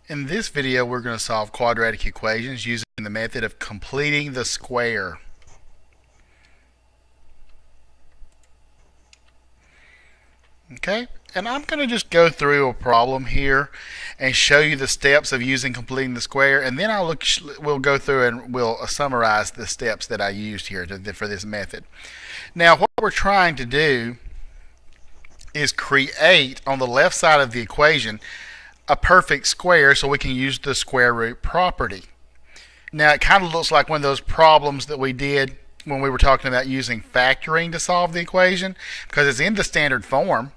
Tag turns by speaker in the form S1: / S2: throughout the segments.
S1: In this video, we're going to solve quadratic equations using the method of completing the square. Okay, and I'm going to just go through a problem here and show you the steps of using completing the square, and then we'll go through and we'll summarize the steps that I used here for this method. Now, what we're trying to do is create on the left side of the equation a perfect square so we can use the square root property. Now it kind of looks like one of those problems that we did when we were talking about using factoring to solve the equation, because it's in the standard form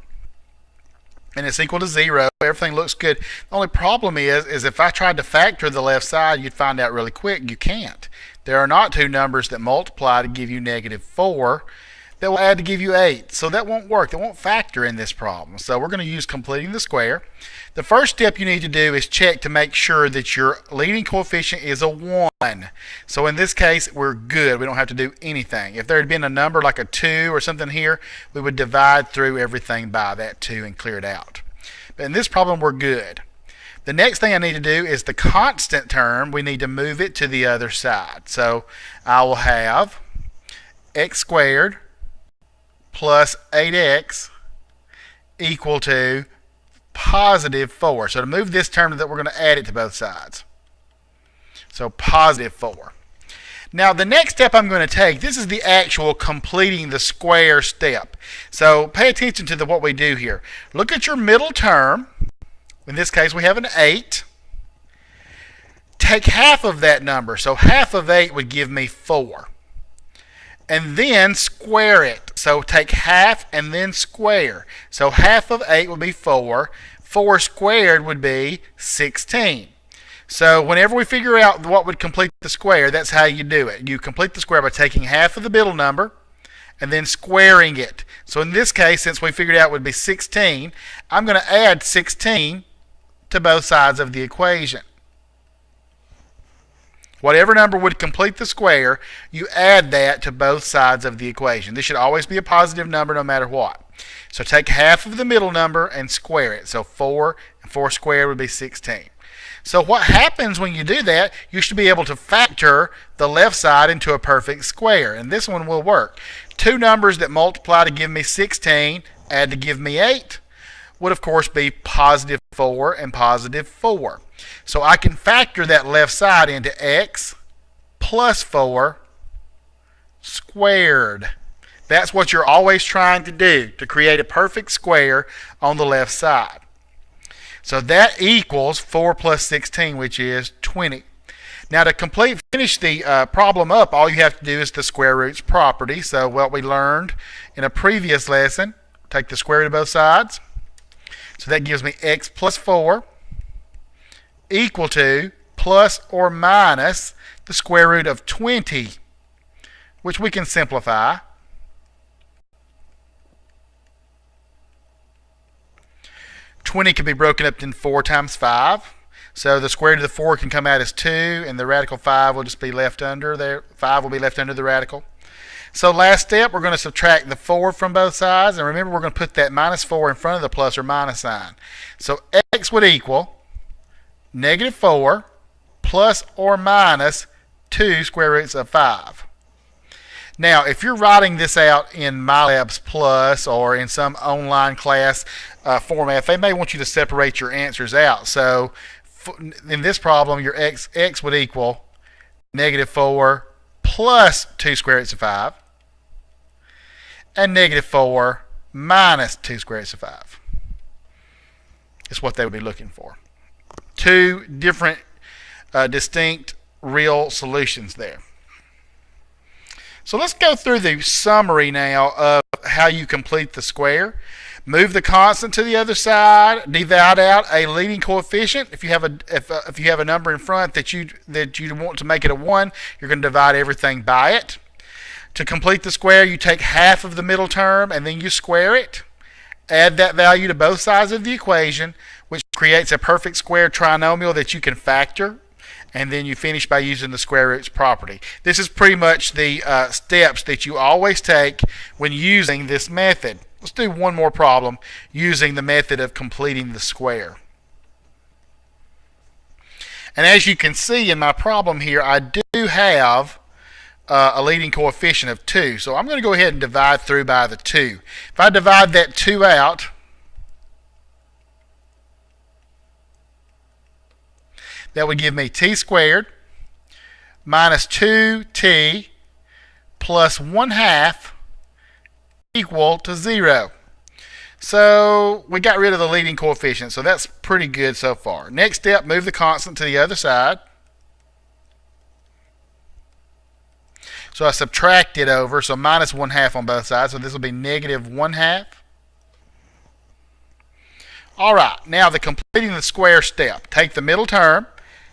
S1: and it's equal to 0. Everything looks good. The only problem is if I tried to factor the left side, you'd find out really quick you can't. There are not two numbers that multiply to give you -4 that will add to give you 8. So that won't work. That won't factor in this problem. So we're going to use completing the square. The first step you need to do is check to make sure that your leading coefficient is a 1. So in this case, we're good. We don't have to do anything. If there had been a number like a 2 or something here, we would divide through everything by that 2 and clear it out. But in this problem, we're good. The next thing I need to do is the constant term. We need to move it to the other side. So I will have x squared plus 8x equal to +4. So to move this term, that we're going to add it to both sides. So +4. Now the next step I'm going to take, this is the actual completing the square step. So pay attention to what we do here. Look at your middle term. In this case, we have an 8. Take half of that number. So half of 8 would give me 4. And then square it. So take half and then square. So half of 8 would be 4. 4 squared would be 16. So whenever we figure out what would complete the square, that's how you do it. You complete the square by taking half of the middle number and then squaring it. So in this case, since we figured out it would be 16, I'm going to add 16 to both sides of the equation. Whatever number would complete the square, you add that to both sides of the equation. This should always be a positive number no matter what. So take half of the middle number and square it. So 4 and 4 squared would be 16. So what happens when you do that, you should be able to factor the left side into a perfect square. And this one will work. Two numbers that multiply to give me 16, add to give me 8, would of course be +4 and +4. So I can factor that left side into x plus 4 squared. That's what you're always trying to do, to create a perfect square on the left side. So that equals 4 plus 16, which is 20. Now to finish the problem up, all you have to do is the square roots property. So what we learned in a previous lesson, take the square root of both sides. So that gives me x plus 4 equal to plus or minus the square root of 20, which we can simplify. Twenty can be broken up in 4 times 5. So the square root of the 4 can come out as 2, and the radical 5 will just be left under there. 5 will be left under the radical. So last step, we're going to subtract the 4 from both sides. And remember, we're going to put that -4 in front of the plus or minus sign. So x would equal -4 plus or minus 2 square roots of 5. Now, if you're writing this out in MyLabs Plus or in some online class format, they may want you to separate your answers out. So in this problem, your x would equal -4 plus 2 square roots of 5 and -4 minus 2 square roots of 5. Is what they would be looking for. Two different distinct real solutions there. So let's go through the summary now of how you complete the square. Move the constant to the other side. Divide out a leading coefficient. If you have a number in front that you want to make it a 1, you're going to divide everything by it. To complete the square, you take half of the middle term and then you square it. Add that value to both sides of the equation, which creates a perfect square trinomial that you can factor. And then you finish by using the square roots property. This is pretty much the steps that you always take when using this method. Let's do one more problem using the method of completing the square. And as you can see in my problem here, I do have a leading coefficient of 2. So I'm going to go ahead and divide through by the 2. If I divide that 2 out, that would give me t squared minus 2t plus 1/2 equal to 0. So we got rid of the leading coefficient, so that's pretty good so far. Next step, move the constant to the other side. So I subtract it over, so minus 1/2 on both sides, so this will be negative 1/2. All right, now the completing the square step. Take the middle term,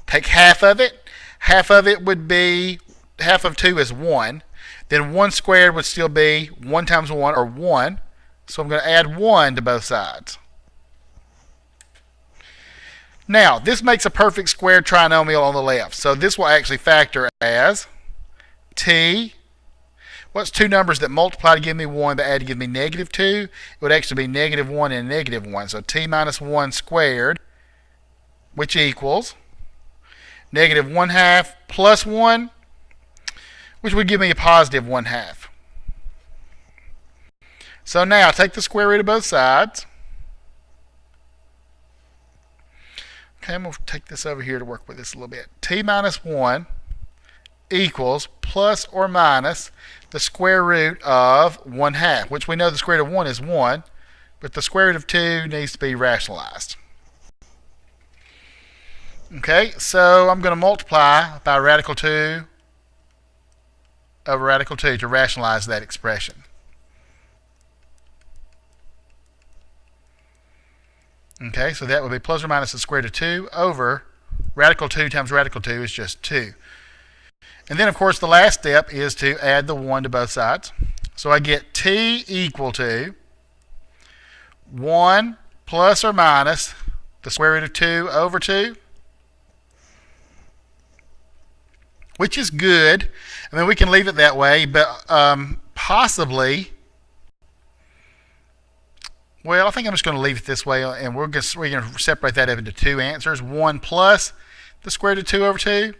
S1: take half of it. Half of it would be, half of 2 is 1. Then 1 squared would still be 1 times 1, or 1. So I'm going to add 1 to both sides. Now, this makes a perfect squared trinomial on the left. So this will actually factor as t. What's two numbers that multiply to give me 1 but add to give me negative 2? It would actually be negative 1 and negative 1. So t minus 1 squared, which equals negative 1/2 plus 1, which would give me a positive 1/2. So now take the square root of both sides. Okay, I'm going to take this over here to work with this a little bit. T minus 1 equals plus or minus the square root of 1/2, which we know the square root of 1 is 1, but the square root of 2 needs to be rationalized. Okay, so I'm going to multiply by radical 2 over radical 2 to rationalize that expression. Okay, so that would be plus or minus the square root of 2 over radical 2 times radical 2 is just 2. And then, of course, the last step is to add the 1 to both sides. So I get t equal to 1 plus or minus the square root of 2 over 2, which is good. I mean, we can leave it that way, but possibly, well, I think I'm just going to leave it this way, and we're going to separate that up into two answers. 1 plus the square root of 2 over 2,